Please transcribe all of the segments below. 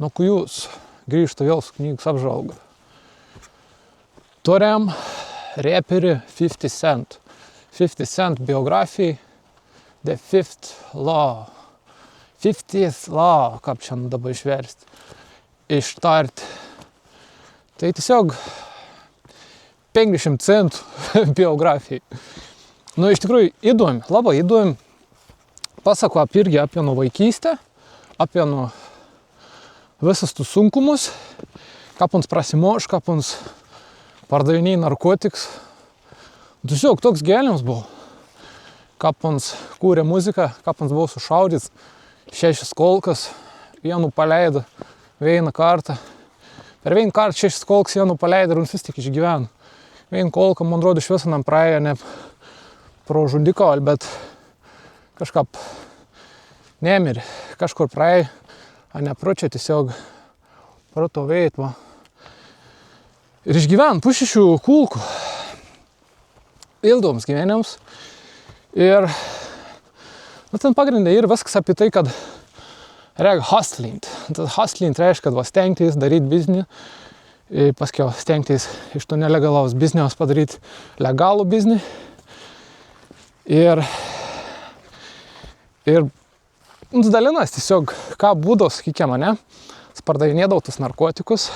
Nu, kai jūs grįžta vėl su knygos apžvalga. Turim reperį 50 Cent. 50 Cent biografijai The Fifth Law. 50th Law, kaip čia dabar išversti. Ištart. Tai tiesiog 50 centų biografijai. Nu, iš tikrųjų įdomi, labai įdomi. Pasako irgi apie nu vaikystę, apie nu visus tų sunkumus, kaip ons prasimoš, kaip ons pardaviniai narkotiks. Tiesiog toks gyvenimas buvo. Kaip ons kūrė muziką, kaip ons buvo sušaudyts, 6 kolkas, vienu paleido, vieną kartą. Per vieną kartą 6 kolkas vienu paleido ir ons vis tik išgyveno. Vieną kolką, man rodo, iš viso nam praėjo ne pro žudiko, bet kažkaip nemirė, kažkur praėjo, a nepročia tiesiog protovėjt, va. Ir išgyveno po 6 kulkų. Ildoms gyvenims. Ir ten pagrindai ir viskas apie tai, kad reikia hustlint. Tas hustlint reiškia, kad va stengtis daryti biznį, paskiau stengtis iš to nelegalaus biznijos padaryti legalų biznį. Ir dalinas tiesiog, ką būdavo, sakykime, ne, pardavinėdavo tus narkotikus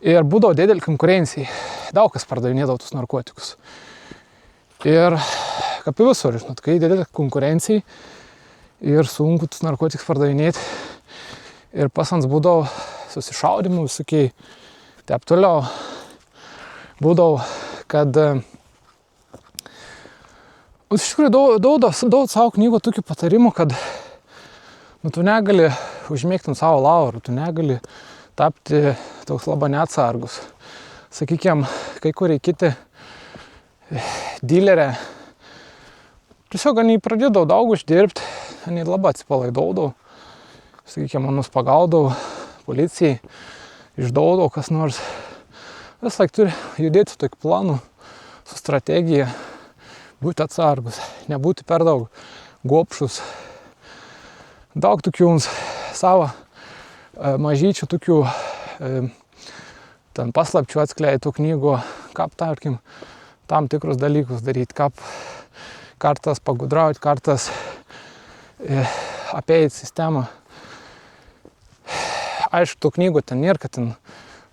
ir būdavo didelė konkurencija. Daug kas pardavinėdavo tus narkotikus. Ir kaip visur, žinot, kai didelė konkurencija ir sunku tus narkotikus pardavinėti ir pasans būdavo susišaudimų visokiai, taip toliau. Būdavo, kad iš tikrųjų daug savo knygų tokių patarimų, kad tu negali užmėgti ant savo laurų, tu negali tapti toks labai neatsargus. Sakykime, kai kurie kiti dylerė, tiesiog они pradėdavo daug uždirbti, они labai atsipalaiduodavo, sakykime, manus pagaudavo policijai, išdaudavo kas nors. Vis laik turi judėti su tokiu planu, su strategija, būti atsargus, nebūti per daug gobšus. Daug tokių savo mažyčių tokių ten paslapčių atskleidtų knygų, kaip tarkim tam tikrus dalykus daryti, kaip kartas pagudrauti, kartas apeiti sistemą. Aišku, tų knygų ten nėra, kad ten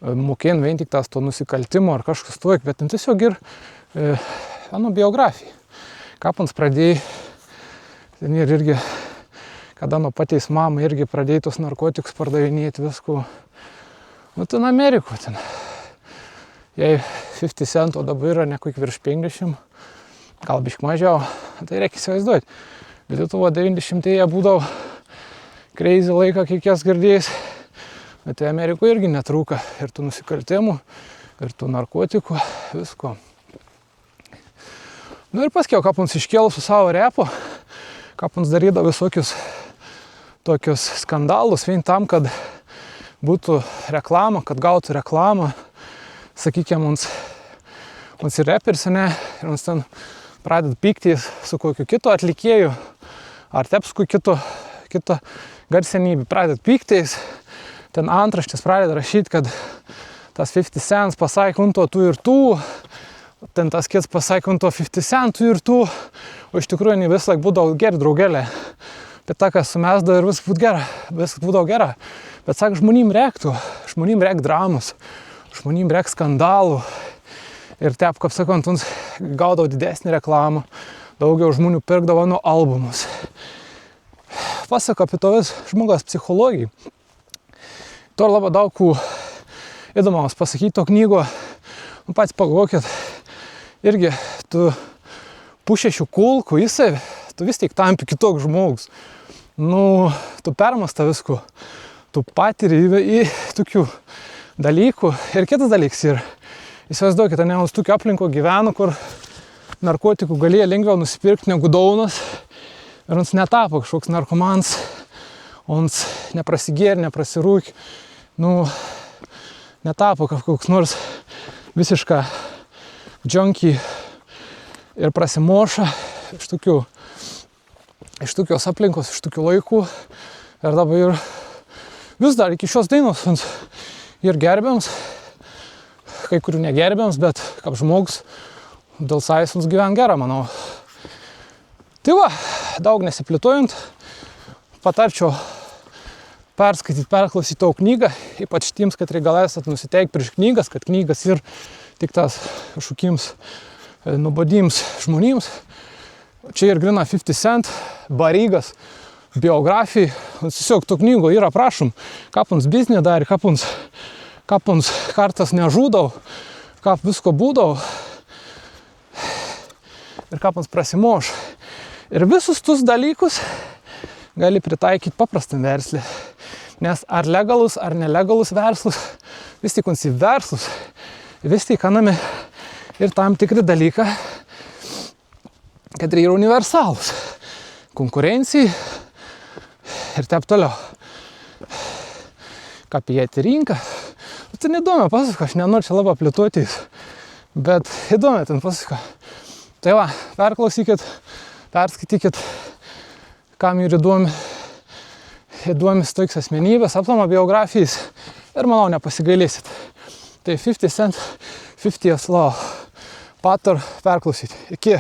mokėn vien tik tas to nusikaltimo ar kažkas tuok, bet ten tiesiog ir biografija. Kaip ons pradėjai, ten irgi, kada nuo pateis mama irgi pradėjai tos narkotikus pardavinėti visko. Nu, ten Ameriko, ten. Jei 50 centų dabar yra nekoik virš 50, gal bišk mažiau, tai reikia įsivaizduoti. Bet Lietuvo 90-ieji būdavo crazy laiką, kiek jas girdėjęs. Bet tai Amerikoje irgi netrūka ir tų nusikaltimų, ir tų narkotikų, visko. Nu ir paskiau, kaip ons iškėlų su savo repu, kaip ons darydavo visokius tokius skandalus, vien tam, kad būtų reklama, kad gautų reklamą. Sakykime, ons ir reperis, ne, ir ons ten pradeda pyktis su kokiu kitu atlikėju, ar tepsku kitu garsenybė pradeda pyktis. Ten antraštės pradeda rašyti, kad tas 50 Cent pasakė unto tų ir tų, ten tas kits pasakė unto 50 Cent tų ir tų, o iš tikrųjų ne vis laik būdavo geri draugelė. Bet ta, kas sumesdavo ir vis būdavo gera. Bet sako, žmonėm reik dramos, žmonėm reik skandalų. Ir taip, kaip sakant, ons gaudavo didesnį reklamą, daugiau žmonių pirkdavo nuo albumus. Pasako apie to vis žmogaus psichologijai. To labai daug įdomaus pasakyti to knygo. Nu, pats pagalvokit, irgi tu po 6 kulkų jisai, tu vis tiek tampi kitoks žmogus. Nu, tu permasta visko, tu patiri į tokių dalykų. Ir kitas dalykas ir įsivaizduokit, ne, ons tokiu aplinko gyveno, kur narkotikų galėjo lengviau nusipirkti negu daunas. Ir ons netapo kažkoks narkomans, ons neprasigėrė, neprasirūkė. Nu, netapo kažkoks nors visišką džonkį ir prasimoša iš tokios aplinkos, iš tokių laikų. Ir dabar vis dar iki šios dainos ir gerbiams, kai kurių negerbiams, bet kaip žmogus dėl saisons gyven gerą, manau. Tai va, daug nesiplėtojant, patarčiau perskaityti, perklausyti tavo knygą, ypač tiems, kad galėsit nusiteikti prieš knygas, kad knygas ir tik tas kažkokiems nuobodiems žmonėms. Čia ir grina 50 Cent, Barygas, biografijai. Tiesiog to knygo yra prašom, kaip uns biznį darė, kaip uns kartas nežūdau, kaip visko būdau ir kaip uns prasimoš. Ir visus tus dalykus gali pritaikyti paprastam verslį. Nes ar legalus, ar nelegalus verslus, vis tik uns į verslus, vis tik kaname ir tam tikri dalykai, kad yra universalus. Konkurencijai ir taip toliau. Ką apie rinką. Tai neįdomi pasaka, aš nenoriu čia labai plėtoti, bet įdomi ten pasaka. Tai va, perklausykit, perskaitykit, kam ir įdomis toks asmenybės, aptama biografijas ir manau nepasigailėsit. Tai 50 Cent, 50th Law. Patar perklausyti. Iki.